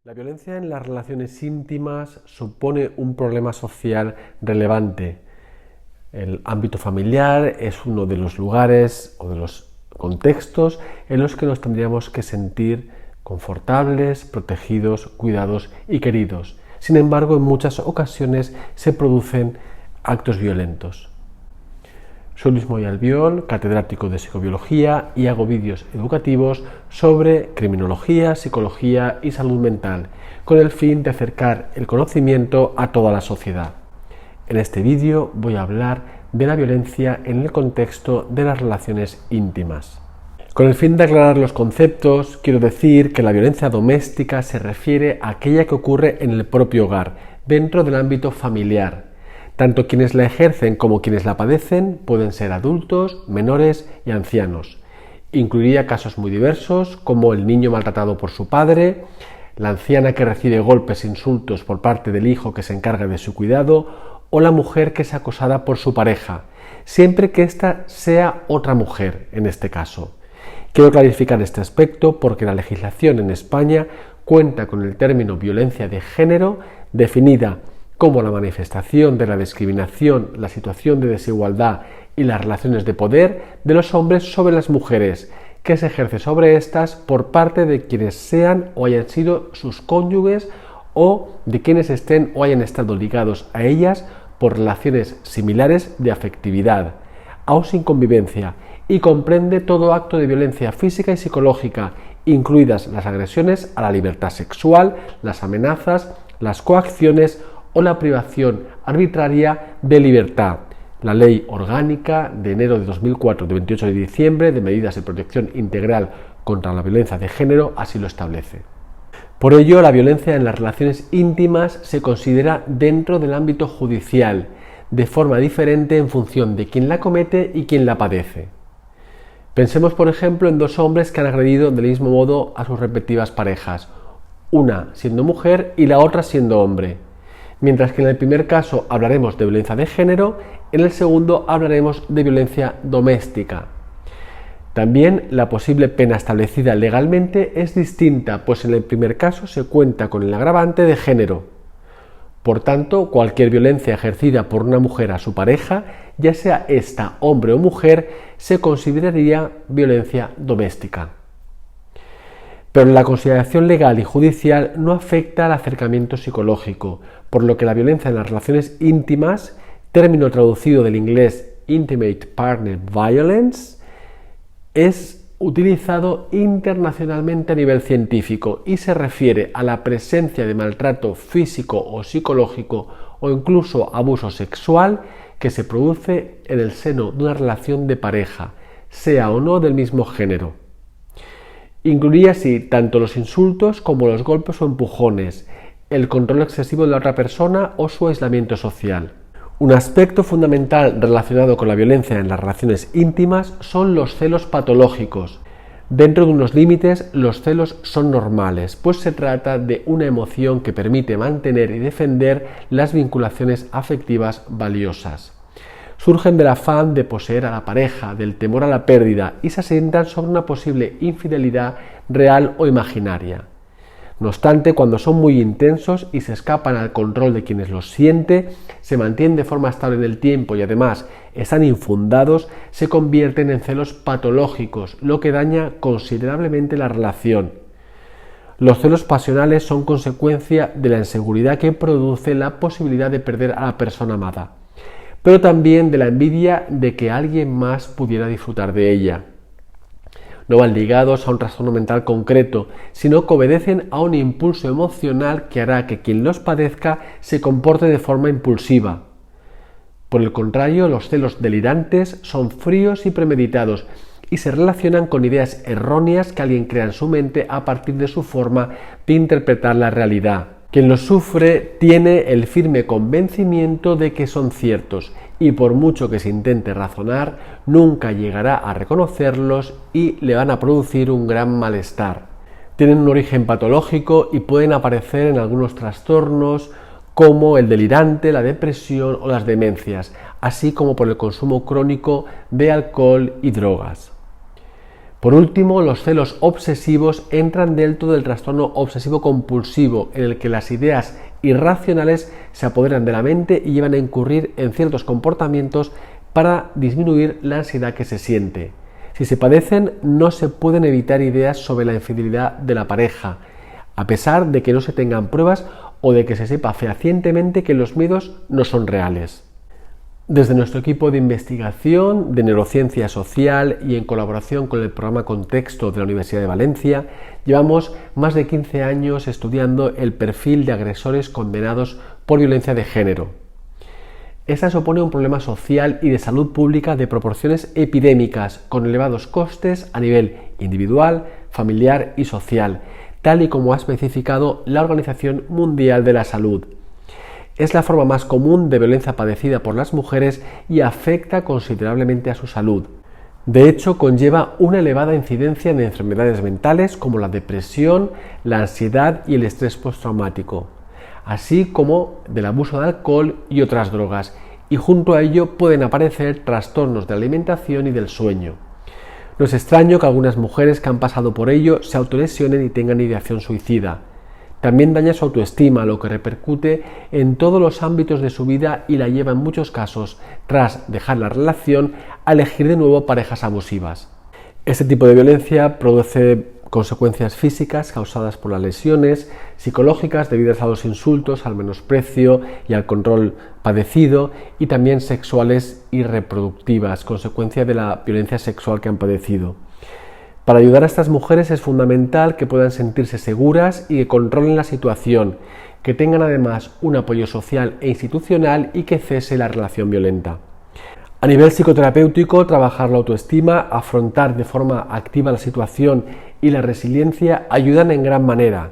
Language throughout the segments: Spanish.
La violencia en las relaciones íntimas supone un problema social relevante. El ámbito familiar es uno de los lugares o de los contextos en los que nos tendríamos que sentir confortables, protegidos, cuidados y queridos. Sin embargo, en muchas ocasiones se producen actos violentos. Soy Luis Moya Albiol, catedrático de psicobiología, y hago vídeos educativos sobre criminología, psicología y salud mental, con el fin de acercar el conocimiento a toda la sociedad. En este vídeo voy a hablar de la violencia en el contexto de las relaciones íntimas. Con el fin de aclarar los conceptos, quiero decir que la violencia doméstica se refiere a aquella que ocurre en el propio hogar, dentro del ámbito familiar. Tanto quienes la ejercen como quienes la padecen pueden ser adultos, menores y ancianos. Incluiría casos muy diversos como el niño maltratado por su padre, la anciana que recibe golpes e insultos por parte del hijo que se encarga de su cuidado o la mujer que es acosada por su pareja, siempre que ésta sea otra mujer en este caso. Quiero clarificar este aspecto porque la legislación en España cuenta con el término violencia de género definida como la manifestación de la discriminación, la situación de desigualdad y las relaciones de poder de los hombres sobre las mujeres, que se ejerce sobre éstas por parte de quienes sean o hayan sido sus cónyuges o de quienes estén o hayan estado ligados a ellas por relaciones similares de afectividad, aun sin convivencia, y comprende todo acto de violencia física y psicológica, incluidas las agresiones a la libertad sexual, las amenazas, las coacciones o la privación arbitraria de libertad. La Ley Orgánica de enero de 2004, de 28 de diciembre, de medidas de protección integral contra la violencia de género, así lo establece. Por ello, la violencia en las relaciones íntimas se considera dentro del ámbito judicial, de forma diferente en función de quién la comete y quién la padece. Pensemos, por ejemplo, en dos hombres que han agredido del mismo modo a sus respectivas parejas, una siendo mujer y la otra siendo hombre. Mientras que en el primer caso hablaremos de violencia de género, en el segundo hablaremos de violencia doméstica. También la posible pena establecida legalmente es distinta, pues en el primer caso se cuenta con el agravante de género. Por tanto, cualquier violencia ejercida por una mujer a su pareja, ya sea esta hombre o mujer, se consideraría violencia doméstica. Pero la consideración legal y judicial no afecta al acercamiento psicológico, por lo que la violencia en las relaciones íntimas, término traducido del inglés Intimate Partner Violence, es utilizado internacionalmente a nivel científico y se refiere a la presencia de maltrato físico o psicológico o incluso abuso sexual que se produce en el seno de una relación de pareja, sea o no del mismo género. Incluiría así tanto los insultos como los golpes o empujones, el control excesivo de la otra persona o su aislamiento social. Un aspecto fundamental relacionado con la violencia en las relaciones íntimas son los celos patológicos. Dentro de unos límites, los celos son normales, pues se trata de una emoción que permite mantener y defender las vinculaciones afectivas valiosas. Surgen del afán de poseer a la pareja, del temor a la pérdida y se asientan sobre una posible infidelidad real o imaginaria. No obstante, cuando son muy intensos y se escapan al control de quienes los siente, se mantienen de forma estable en el tiempo y además están infundados, se convierten en celos patológicos, lo que daña considerablemente la relación. Los celos pasionales son consecuencia de la inseguridad que produce la posibilidad de perder a la persona amada, pero también de la envidia de que alguien más pudiera disfrutar de ella. No van ligados a un trastorno mental concreto, sino que obedecen a un impulso emocional que hará que quien los padezca se comporte de forma impulsiva. Por el contrario, los celos delirantes son fríos y premeditados y se relacionan con ideas erróneas que alguien crea en su mente a partir de su forma de interpretar la realidad. Quien los sufre tiene el firme convencimiento de que son ciertos y por mucho que se intente razonar, nunca llegará a reconocerlos y le van a producir un gran malestar. Tienen un origen patológico y pueden aparecer en algunos trastornos como el delirante, la depresión o las demencias, así como por el consumo crónico de alcohol y drogas. Por último, los celos obsesivos entran dentro del trastorno obsesivo-compulsivo, en el que las ideas irracionales se apoderan de la mente y llevan a incurrir en ciertos comportamientos para disminuir la ansiedad que se siente. Si se padecen, no se pueden evitar ideas sobre la infidelidad de la pareja, a pesar de que no se tengan pruebas o de que se sepa fehacientemente que los miedos no son reales. Desde nuestro equipo de investigación de neurociencia social y en colaboración con el programa Contexto de la Universidad de Valencia, llevamos más de 15 años estudiando el perfil de agresores condenados por violencia de género. Esta supone un problema social y de salud pública de proporciones epidémicas, con elevados costes a nivel individual, familiar y social, tal y como ha especificado la Organización Mundial de la Salud. Es la forma más común de violencia padecida por las mujeres y afecta considerablemente a su salud. De hecho, conlleva una elevada incidencia en enfermedades mentales como la depresión, la ansiedad y el estrés postraumático, así como del abuso de alcohol y otras drogas, y junto a ello pueden aparecer trastornos de alimentación y del sueño. No es extraño que algunas mujeres que han pasado por ello se autolesionen y tengan ideación suicida. También daña su autoestima, lo que repercute en todos los ámbitos de su vida y la lleva en muchos casos, tras dejar la relación, a elegir de nuevo parejas abusivas. Este tipo de violencia produce consecuencias físicas causadas por las lesiones, psicológicas debidas a los insultos, al menosprecio y al control padecido, y también sexuales y reproductivas, consecuencia de la violencia sexual que han padecido. Para ayudar a estas mujeres es fundamental que puedan sentirse seguras y que controlen la situación, que tengan además un apoyo social e institucional y que cese la relación violenta. A nivel psicoterapéutico, trabajar la autoestima, afrontar de forma activa la situación y la resiliencia ayudan en gran manera,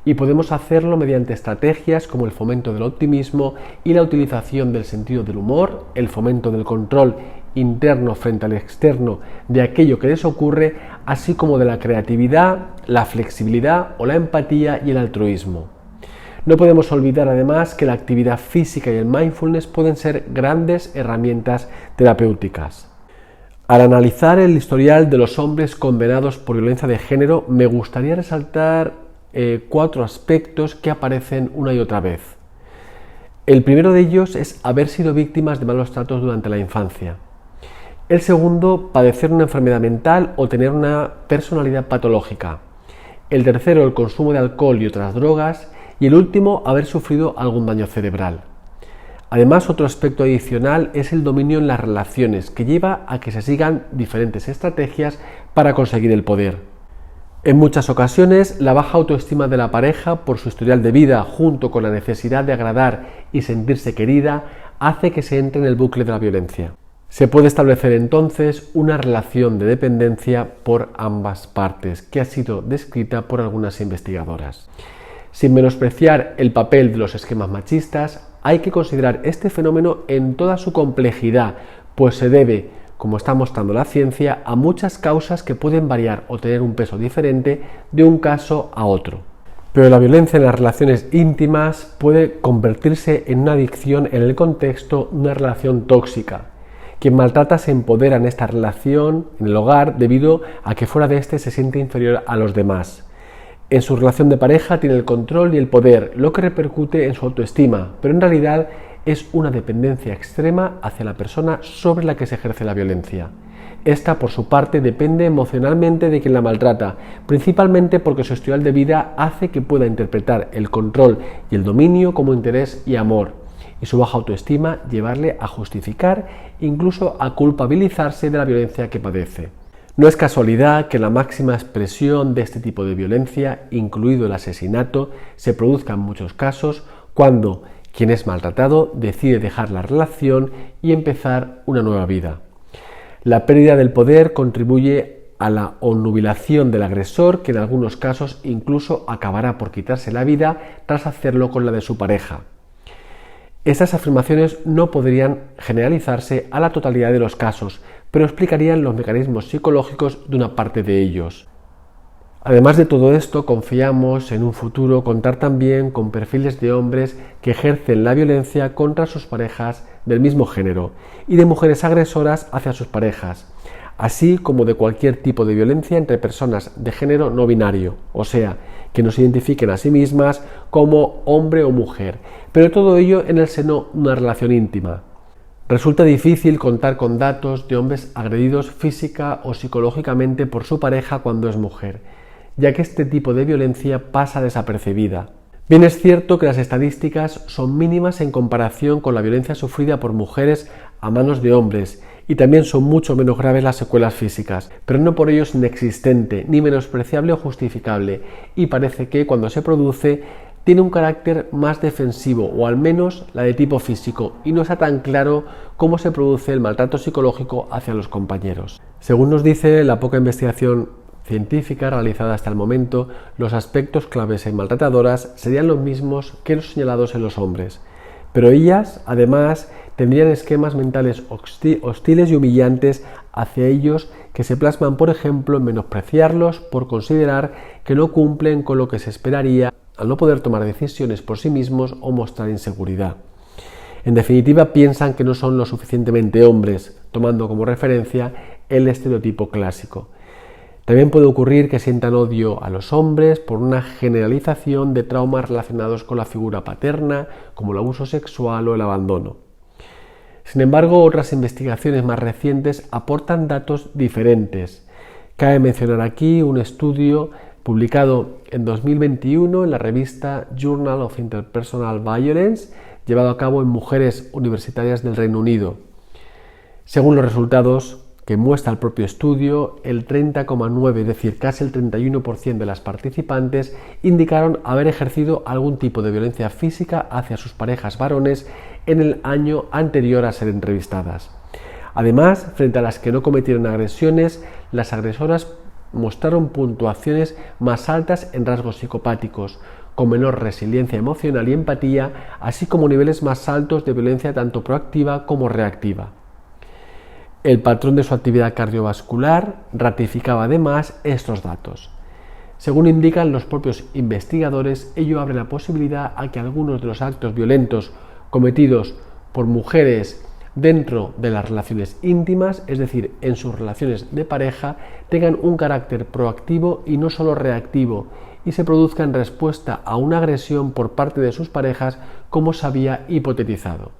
y podemos hacerlo mediante estrategias como el fomento del optimismo y la utilización del sentido del humor, el fomento del control interno frente al externo de aquello que les ocurre, así como de la creatividad, la flexibilidad o la empatía y el altruismo. No podemos olvidar además que la actividad física y el mindfulness pueden ser grandes herramientas terapéuticas. Al analizar el historial de los hombres condenados por violencia de género, me gustaría resaltar 4 aspectos que aparecen una y otra vez. El primero de ellos es haber sido víctimas de malos tratos durante la infancia. El segundo, padecer una enfermedad mental o tener una personalidad patológica. El tercero, el consumo de alcohol y otras drogas. Y el último, haber sufrido algún daño cerebral. Además, otro aspecto adicional es el dominio en las relaciones, que lleva a que se sigan diferentes estrategias para conseguir el poder. En muchas ocasiones, la baja autoestima de la pareja por su historial de vida, junto con la necesidad de agradar y sentirse querida, hace que se entre en el bucle de la violencia. Se puede establecer entonces una relación de dependencia por ambas partes, que ha sido descrita por algunas investigadoras. Sin menospreciar el papel de los esquemas machistas, hay que considerar este fenómeno en toda su complejidad, pues se debe, como está mostrando la ciencia, a muchas causas que pueden variar o tener un peso diferente de un caso a otro. Pero la violencia en las relaciones íntimas puede convertirse en una adicción en el contexto de una relación tóxica. Quien maltrata se empodera en esta relación, en el hogar, debido a que fuera de este se siente inferior a los demás. En su relación de pareja tiene el control y el poder, lo que repercute en su autoestima, pero en realidad es una dependencia extrema hacia la persona sobre la que se ejerce la violencia. Esta, por su parte, depende emocionalmente de quien la maltrata, principalmente porque su historial de vida hace que pueda interpretar el control y el dominio como interés y amor, y su baja autoestima llevarle a justificar, incluso a culpabilizarse de la violencia que padece. No es casualidad que la máxima expresión de este tipo de violencia, incluido el asesinato, se produzca en muchos casos cuando quien es maltratado decide dejar la relación y empezar una nueva vida. La pérdida del poder contribuye a la obnubilación del agresor, que en algunos casos incluso acabará por quitarse la vida tras hacerlo con la de su pareja. Estas afirmaciones no podrían generalizarse a la totalidad de los casos, pero explicarían los mecanismos psicológicos de una parte de ellos. Además de todo esto, confiamos en un futuro contar también con perfiles de hombres que ejercen la violencia contra sus parejas del mismo género y de mujeres agresoras hacia sus parejas, así como de cualquier tipo de violencia entre personas de género no binario, o sea, que no se identifiquen a sí mismas como hombre o mujer, pero todo ello en el seno de una relación íntima. Resulta difícil contar con datos de hombres agredidos física o psicológicamente por su pareja cuando es mujer, ya que este tipo de violencia pasa desapercibida. Bien es cierto que las estadísticas son mínimas en comparación con la violencia sufrida por mujeres a manos de hombres y también son mucho menos graves las secuelas físicas, pero no por ello es inexistente, ni menospreciable o justificable, y parece que cuando se produce tiene un carácter más defensivo o al menos la de tipo físico y no está tan claro cómo se produce el maltrato psicológico hacia los compañeros. Según nos dice la poca investigación científica realizada hasta el momento, los aspectos claves en maltratadoras serían los mismos que los señalados en los hombres, pero ellas, además, tendrían esquemas mentales hostiles y humillantes hacia ellos que se plasman, por ejemplo, en menospreciarlos por considerar que no cumplen con lo que se esperaría al no poder tomar decisiones por sí mismos o mostrar inseguridad. En definitiva, piensan que no son lo suficientemente hombres, tomando como referencia el estereotipo clásico. También puede ocurrir que sientan odio a los hombres por una generalización de traumas relacionados con la figura paterna, como el abuso sexual o el abandono. Sin embargo, otras investigaciones más recientes aportan datos diferentes. Cabe mencionar aquí un estudio publicado en 2021 en la revista Journal of Interpersonal Violence, llevado a cabo en mujeres universitarias del Reino Unido. Según los resultados que muestra el propio estudio, el 30,9, es decir, casi el 31% de las participantes indicaron haber ejercido algún tipo de violencia física hacia sus parejas varones en el año anterior a ser entrevistadas. Además, frente a las que no cometieron agresiones, las agresoras mostraron puntuaciones más altas en rasgos psicopáticos, con menor resiliencia emocional y empatía, así como niveles más altos de violencia tanto proactiva como reactiva. El patrón de su actividad cardiovascular ratificaba además estos datos. Según indican los propios investigadores, ello abre la posibilidad a que algunos de los actos violentos cometidos por mujeres dentro de las relaciones íntimas, es decir, en sus relaciones de pareja, tengan un carácter proactivo y no solo reactivo, y se produzca en respuesta a una agresión por parte de sus parejas como se había hipotetizado.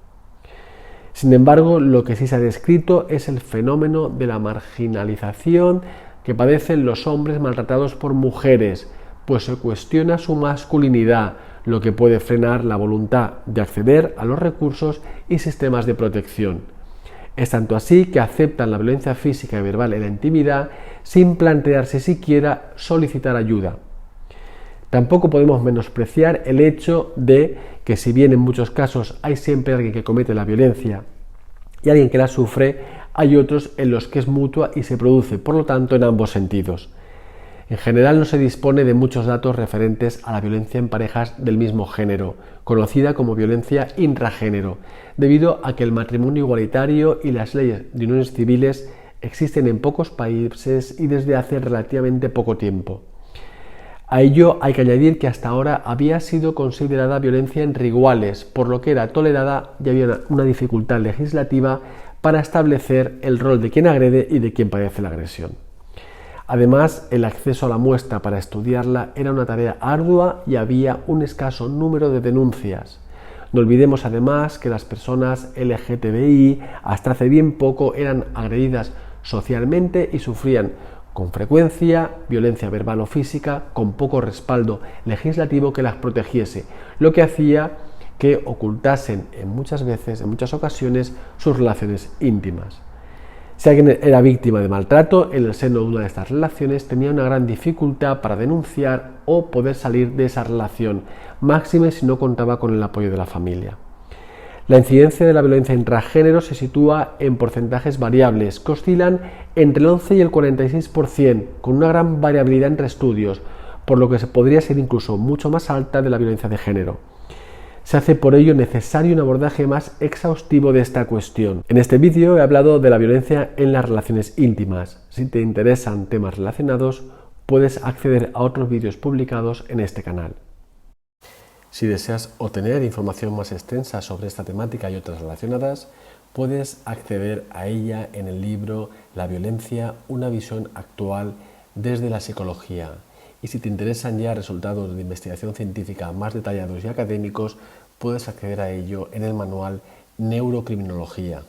Sin embargo, lo que sí se ha descrito es el fenómeno de la marginalización que padecen los hombres maltratados por mujeres, pues se cuestiona su masculinidad, lo que puede frenar la voluntad de acceder a los recursos y sistemas de protección. Es tanto así que aceptan la violencia física y verbal en la intimidad sin plantearse siquiera solicitar ayuda. Tampoco podemos menospreciar el hecho de que, si bien en muchos casos hay siempre alguien que comete la violencia y alguien que la sufre, hay otros en los que es mutua y se produce, por lo tanto, en ambos sentidos. En general no se dispone de muchos datos referentes a la violencia en parejas del mismo género, conocida como violencia intragénero, debido a que el matrimonio igualitario y las leyes de uniones civiles existen en pocos países y desde hace relativamente poco tiempo. A ello hay que añadir que hasta ahora había sido considerada violencia entre iguales, por lo que era tolerada y había una dificultad legislativa para establecer el rol de quien agrede y de quien padece la agresión. Además, el acceso a la muestra para estudiarla era una tarea ardua y había un escaso número de denuncias. No olvidemos además que las personas LGTBI hasta hace bien poco eran agredidas socialmente y sufrían con frecuencia violencia verbal o física con poco respaldo legislativo que las protegiese, lo que hacía que ocultasen en muchas ocasiones sus relaciones íntimas. Si alguien era víctima de maltrato en el seno de una de estas relaciones, tenía una gran dificultad para denunciar o poder salir de esa relación, máxime si no contaba con el apoyo de la familia. La incidencia de la violencia intragénero se sitúa en porcentajes variables que oscilan entre el 11 y el 46%, con una gran variabilidad entre estudios, por lo que se podría ser incluso mucho más alta de la violencia de género. Se hace por ello necesario un abordaje más exhaustivo de esta cuestión. En este vídeo he hablado de la violencia en las relaciones íntimas. Si te interesan temas relacionados, puedes acceder a otros vídeos publicados en este canal. Si deseas obtener información más extensa sobre esta temática y otras relacionadas, puedes acceder a ella en el libro La violencia, una visión actual desde la psicología. Y si te interesan ya resultados de investigación científica más detallados y académicos, puedes acceder a ello en el manual Neurocriminología.